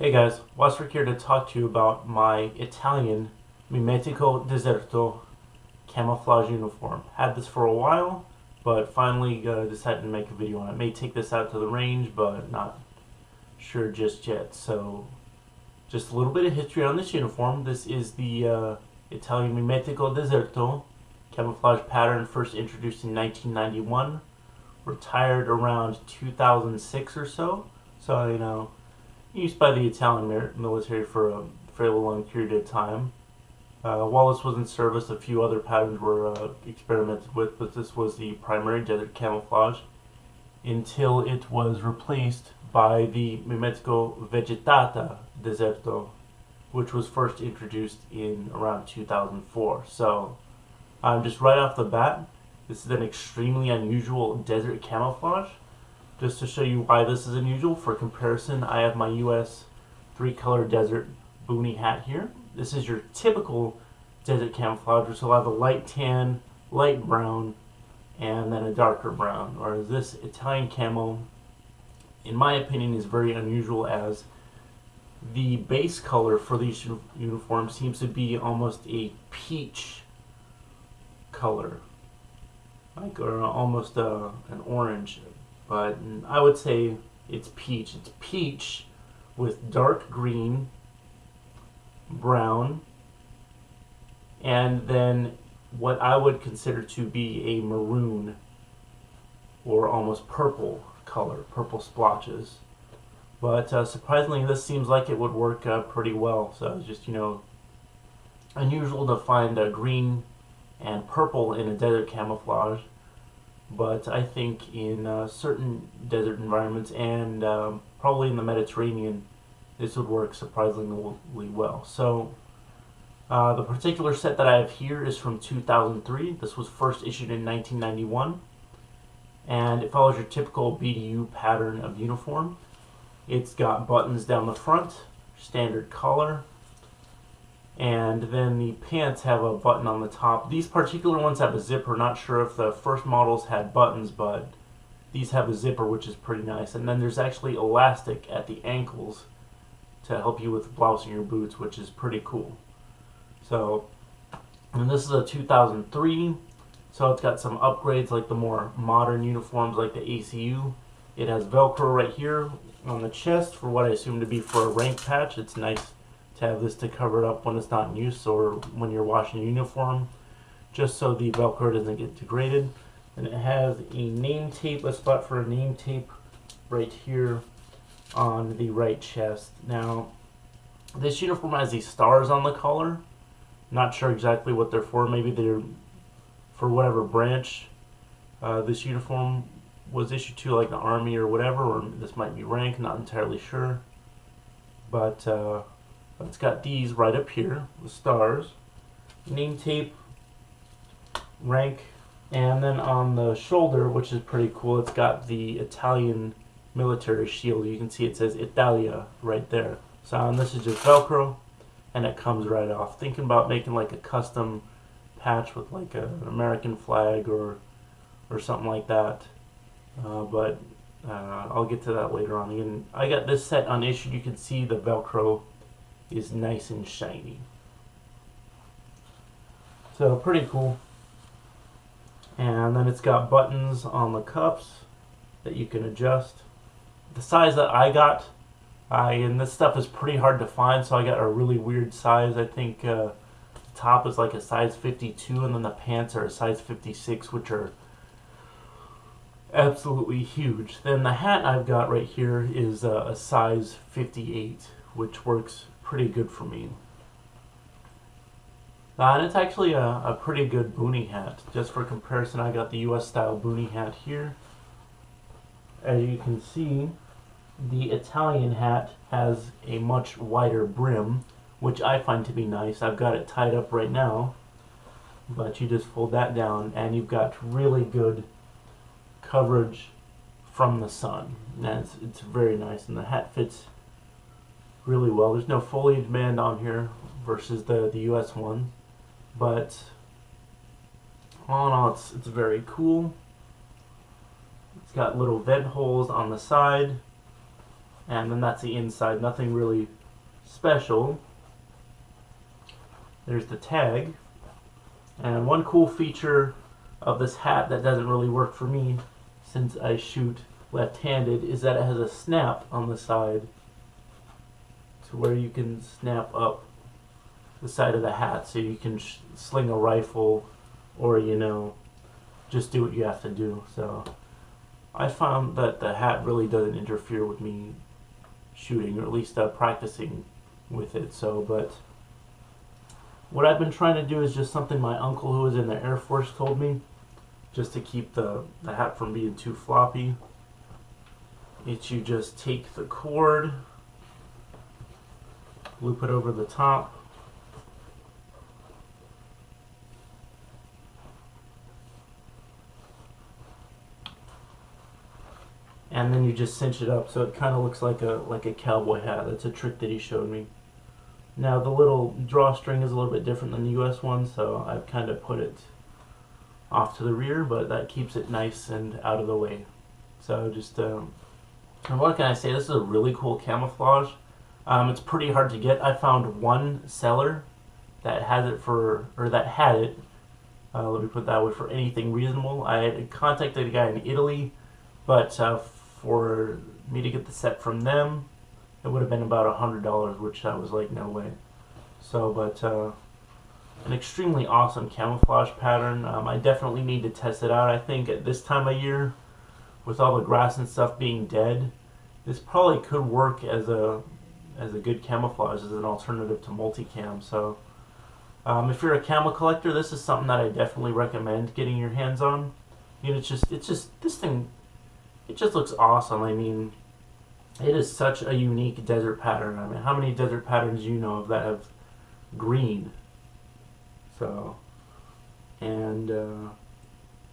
Hey guys, Westwick here to talk to you about my Italian Mimetico Deserto Camouflage uniform. Had this for a while, but finally decided to make a video on it. May take this out to the range, but not sure just yet. So, just a little bit of history on this uniform. This is the Italian Mimetico Deserto camouflage pattern, first introduced in 1991, retired around 2006 or so. So, used by the Italian military for a fairly long period of time. While this was in service, a few other patterns were experimented with, but this was the primary desert camouflage until it was replaced by the Mimetico Vegetata Deserto, which was first introduced in around 2004. So, just right off the bat, this is an extremely unusual desert camouflage. Just to show you why this is unusual, for comparison, I have my US 3-color desert boonie hat here. This is your typical desert camouflage, which will have a light tan, light brown, and then a darker brown. Whereas this Italian camo, in my opinion, is very unusual, as the base color for these uniforms seems to be almost a peach color, or almost an orange. But I would say it's peach. It's peach with dark green, brown, and then what I would consider to be a maroon or almost purple color, purple splotches. But surprisingly, this seems like it would work pretty well. So it's just, unusual to find green and purple in a desert camouflage. But I think in certain desert environments and probably in the Mediterranean, this would work surprisingly well. So the particular set that I have here is from 2003. This was first issued in 1991, and it follows your typical BDU pattern of uniform. It's got buttons down the front, standard collar, and then the pants have a button on the top. These particular ones have a zipper. Not sure if the first models had buttons, but these have a zipper, which is pretty nice. And then there's actually elastic at the ankles to help you with blousing your boots, which is pretty cool. So, and this is a 2003, so it's got some upgrades like the more modern uniforms like the ACU. It has Velcro right here on the chest for what I assume to be for a rank patch. It's nice to have this to cover it up when it's not in use or when you're washing your uniform, just so the Velcro doesn't get degraded. And it has a name tape, a spot for a name tape right here on the right chest. Now, this uniform has these stars on the collar. Not sure exactly what they're for. Maybe they're for whatever branch this uniform was issued to, like the Army or whatever, or this might be rank, not entirely sure. But it's got these right up here, the stars, name tape, rank, and then on the shoulder, which is pretty cool, it's got the Italian military shield. You can see it says Italia right there. So, and this is just Velcro, and it comes right off. Thinking about making like a custom patch with like an American flag or something like that. But I'll get to that later on. Again, I got this set unissued. You can see the Velcro is nice and shiny. So pretty cool. And then it's got buttons on the cuffs that you can adjust. The size that I got, and this stuff is pretty hard to find, so I got a really weird size. I think the top is like a size 52, and then the pants are a size 56, which are absolutely huge. Then the hat I've got right here is a size 58, which works pretty good for me. And it's actually a pretty good boonie hat. Just for comparison, I got the US style boonie hat here. As you can see, the Italian hat has a much wider brim, which I find to be nice. I've got it tied up right now, but you just fold that down and you've got really good coverage from the sun. And it's very nice, and the hat fits really well. There's no foliage band on here versus the US one, but all in all, it's very cool. It's got little vent holes on the side And then that's the inside, nothing really special. There's the tag. And one cool feature of this hat that doesn't really work for me, since I shoot left-handed, is that it has a snap on the side to where you can snap up the side of the hat so you can sling a rifle or, you know, just do what you have to do. So I found that the hat really doesn't interfere with me shooting, or at least practicing with it. So, but what I've been trying to do is just something my uncle who was in the Air Force told me, just to keep the hat from being too floppy. It's you just take the cord, loop it over the top, and then you just cinch it up so it kind of looks like a cowboy hat. That's a trick that he showed me. Now the little drawstring is a little bit different than the US one, so I've kind of put it off to the rear, but that keeps it nice and out of the way. So just, and what can I say? This is a really cool camouflage. It's pretty hard to get. I found one seller that has it for, or that had it, let me put it that way, for anything reasonable. I had contacted a guy in Italy, but for me to get the set from them, it would have been about $100, which I was like, no way. So, but an extremely awesome camouflage pattern. I definitely need to test it out. I think at this time of year, with all the grass and stuff being dead, this probably could work as a good camouflage, as an alternative to multicam. So, if you're a camo collector, this is something that I definitely recommend getting your hands on. You know, it's just this thing. It just looks awesome. I mean, it is such a unique desert pattern. I mean, how many desert patterns do you know of that have green? So, and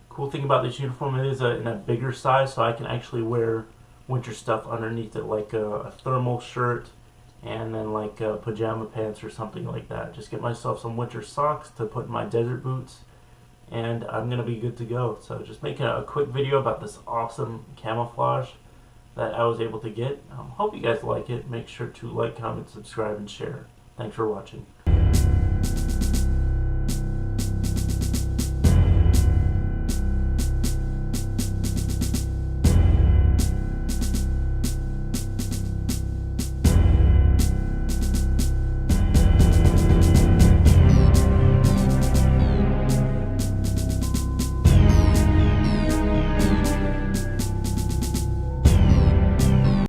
cool thing about this uniform, it is in a bigger size, so I can actually wear winter stuff underneath it, like a thermal shirt, and then like pajama pants or something like that. Just get myself some winter socks to put in my desert boots, and I'm gonna be good to go. So just making a quick video about this awesome camouflage that I was able to get. Hope you guys like it. Make sure to like, comment, subscribe, and share. Thanks for watching.